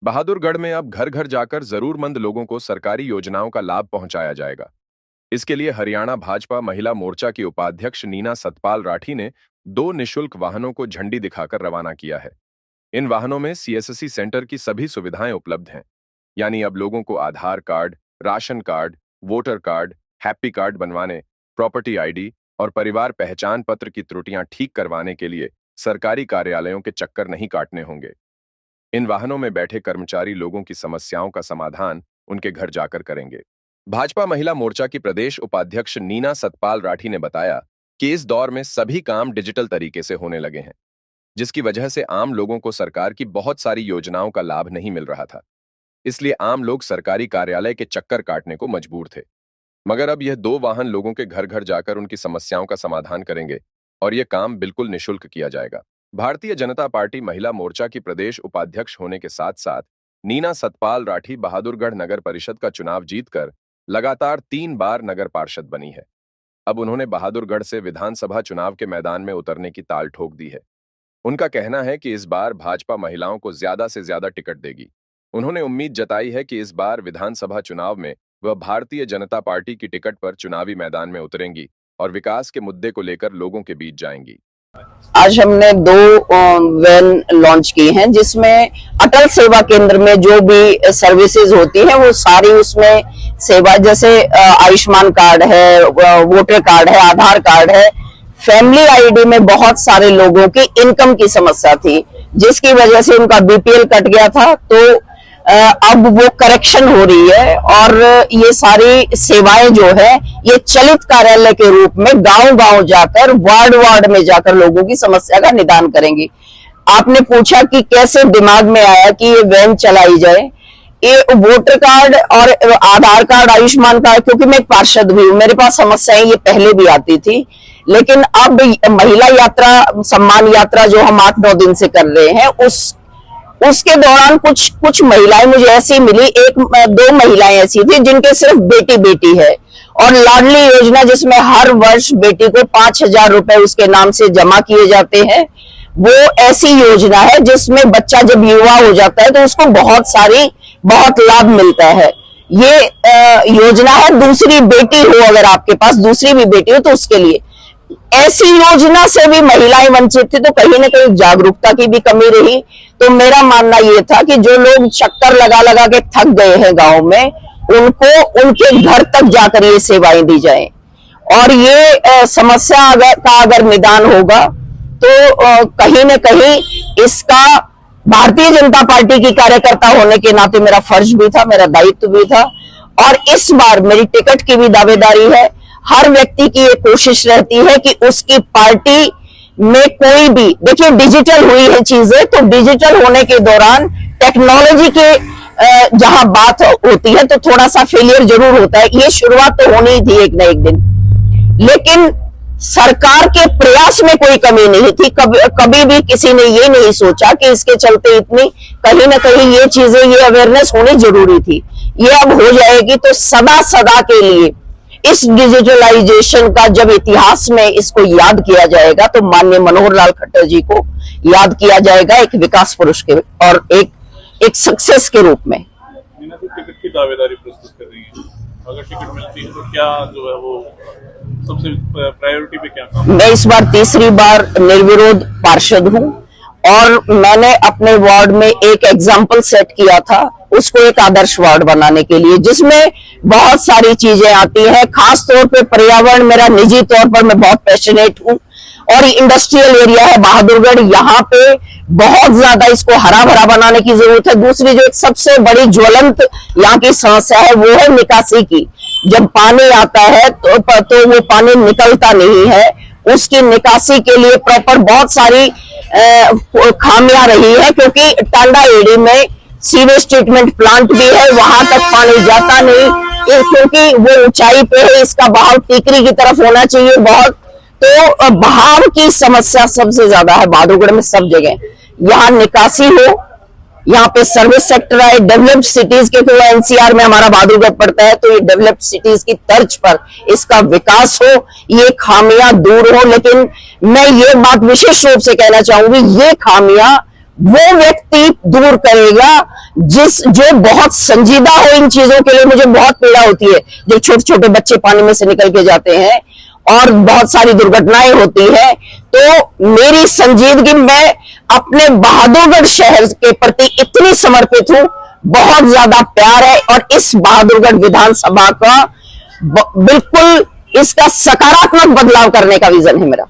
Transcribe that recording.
बहादुरगढ़ में अब घर घर जाकर जरूरतमंद लोगों को सरकारी योजनाओं का लाभ पहुंचाया जाएगा। इसके लिए हरियाणा भाजपा महिला मोर्चा की उपाध्यक्ष नीना सतपाल राठी ने 2 निशुल्क वाहनों को झंडी दिखाकर रवाना किया है। इन वाहनों में सीएससी सेंटर की सभी सुविधाएं उपलब्ध हैं। यानी अब लोगों को Aadhaar card, ration card, voter card, happy card बनवाने, प्रॉपर्टी आईडी और परिवार पहचान पत्र की त्रुटियां ठीक करवाने के लिए सरकारी कार्यालयों के चक्कर नहीं काटने होंगे। इन वाहनों में बैठे कर्मचारी लोगों की समस्याओं का समाधान उनके घर जाकर करेंगे। भाजपा महिला मोर्चा की प्रदेश उपाध्यक्ष नीना सतपाल राठी ने बताया कि इस दौर में सभी काम डिजिटल तरीके से होने लगे हैं, जिसकी वजह से आम लोगों को सरकार की बहुत सारी योजनाओं का लाभ नहीं मिल रहा था। इसलिए आम लोग सरकारी कार्यालय के चक्कर काटने को मजबूर थे। मगर अब यह 2 वाहन लोगों के घर घर जाकर उनकी समस्याओं का समाधान करेंगे और यह काम बिल्कुल निःशुल्क किया जाएगा। भारतीय जनता पार्टी महिला मोर्चा की प्रदेश उपाध्यक्ष होने के साथ साथ नीना सतपाल राठी बहादुरगढ़ नगर परिषद का चुनाव जीतकर लगातार 3 बार नगर पार्षद बनी है। अब उन्होंने बहादुरगढ़ से विधानसभा चुनाव के मैदान में उतरने की ताल ठोक दी है। उनका कहना है कि इस बार भाजपा महिलाओं को ज्यादा से ज्यादा टिकट देगी। उन्होंने उम्मीद जताई है कि इस बार विधानसभा चुनाव में वह भारतीय जनता पार्टी की टिकट पर चुनावी मैदान में उतरेंगी और विकास के मुद्दे को लेकर लोगों के बीच जाएंगी। आज हमने 2 वैन लॉन्च की हैं, जिसमें अटल सेवा केंद्र में जो भी सर्विसेज होती हैं वो सारी उसमें सेवा, जैसे आयुष्मान कार्ड है, वोटर कार्ड है, आधार कार्ड है, फैमिली आईडी में बहुत सारे लोगों की इनकम की समस्या थी, जिसकी वजह से उनका बीपीएल कट गया था। तो अब वो करेक्शन हो रही है और ये सारी सेवाएं जो है ये चलित कार्यालय के रूप में गांव-गांव जाकर, वार्ड में जाकर लोगों की समस्या का निदान करेंगी। आपने पूछा कि कैसे दिमाग में आया कि ये वैन चलाई जाए। ये वोटर कार्ड और आधार कार्ड, आयुष्मान कार्ड, क्योंकि मैं एक पार्षद भी हूँ, मेरे पास समस्याएं ये पहले भी आती थी, लेकिन अब महिला यात्रा, सम्मान यात्रा जो हम 8-9 दिन से कर रहे हैं, उसके दौरान कुछ महिलाएं मुझे ऐसी मिली, 1-2 महिलाएं ऐसी थी जिनके सिर्फ बेटी है, और लाडली योजना जिसमें हर वर्ष बेटी को 5,000 रुपए उसके नाम से जमा किए जाते हैं, वो ऐसी योजना है जिसमें बच्चा जब युवा हो जाता है तो उसको बहुत लाभ मिलता है। ये योजना है दूसरी बेटी हो, अगर आपके पास दूसरी भी बेटी हो तो उसके लिए। ऐसी योजना से भी महिलाएं वंचित थी, तो कहीं ना कहीं जागरूकता की भी कमी रही। तो मेरा मानना यह था कि जो लोग चक्कर लगा के थक गए हैं गांव में, उनको उनके घर तक जाकर ये सेवाएं दी जाएं, और ये समस्या अगर निदान होगा तो कहीं न कहीं इसका भारतीय जनता पार्टी की कार्यकर्ता होने के नाते मेरा फर्ज भी था, मेरा दायित्व भी था, और इस बार मेरी टिकट की भी दावेदारी है। हर व्यक्ति की ये कोशिश रहती है कि उसकी पार्टी में कोई भी, देखिए डिजिटल हुई है चीजें, तो डिजिटल होने के दौरान टेक्नोलॉजी के जहां बात होती है तो थोड़ा सा फेलियर जरूर होता है। ये शुरुआत तो होनी ही थी एक ना एक दिन, लेकिन सरकार के प्रयास में कोई कमी नहीं थी। कभी भी किसी ने ये नहीं सोचा कि इसके चलते इतनी, कहीं ना कहीं ये चीजें, ये अवेयरनेस होनी जरूरी थी। ये अब हो जाएगी तो सदा के लिए इस डिजिटलाइजेशन का जब इतिहास में इसको याद किया जाएगा तो माननीय मनोहर लाल खट्टर जी को याद किया जाएगा, एक विकास पुरुष के और एक सक्सेस के रूप में। टिकट की दावेदारी प्रस्तुत कर रही है, अगर टिकट मिलती है तो क्या जो है वो सबसे प्रायोरिटी पे क्या काम? मैं इस बार 3री बार निर्विरोध पार्षद हूँ, और मैंने अपने वार्ड में एक एग्जाम्पल सेट किया था, उसको एक आदर्श वार्ड बनाने के लिए, जिसमें बहुत सारी चीजें आती हैं। खास तौर पे पर्यावरण, मेरा निजी तौर पर मैं बहुत पैशनेट हूँ, और इंडस्ट्रियल एरिया है बहादुरगढ़, यहाँ पे बहुत ज्यादा इसको हरा भरा बनाने की जरूरत है। दूसरी जो एक सबसे बड़ी ज्वलंत यहाँ की समस्या है वो है निकासी की। जब पानी आता है तो वो पानी निकलता नहीं है, उसकी निकासी के लिए प्रॉपर बहुत सारी खामियां रही है, क्योंकि टांडा एडी में सीवेज ट्रीटमेंट प्लांट भी है, वहां तक पानी जाता नहीं, क्योंकि वो ऊंचाई पे है, इसका बहाव टीकरी की तरफ होना चाहिए बहुत। तो बहाव की समस्या सबसे ज्यादा है बहादुरगढ़ में, सब जगह। यहाँ निकासी हो, यहाँ पे सर्विस सेक्टर आए, डेवलप्ड सिटीज के, तो एनसीआर में हमारा बहादुरगढ़ पड़ता है, तो ये डेवलप्ड सिटीज की तर्ज पर इसका विकास हो, ये खामियां दूर हो। लेकिन मैं ये बात विशेष रूप से कहना चाहूंगी, ये खामियां वो व्यक्ति दूर करेगा जो बहुत संजीदा हो इन चीजों के लिए। मुझे बहुत पीड़ा होती है जब छोटे छोटे बच्चे पानी में से निकल के जाते हैं और बहुत सारी दुर्घटनाएं होती है। तो मेरी संजीदगी, मैं अपने बहादुरगढ़ शहर के प्रति इतनी समर्पित हूं, बहुत ज्यादा प्यार है, और इस बहादुरगढ़ विधानसभा का बिल्कुल इसका सकारात्मक बदलाव करने का विजन है मेरा।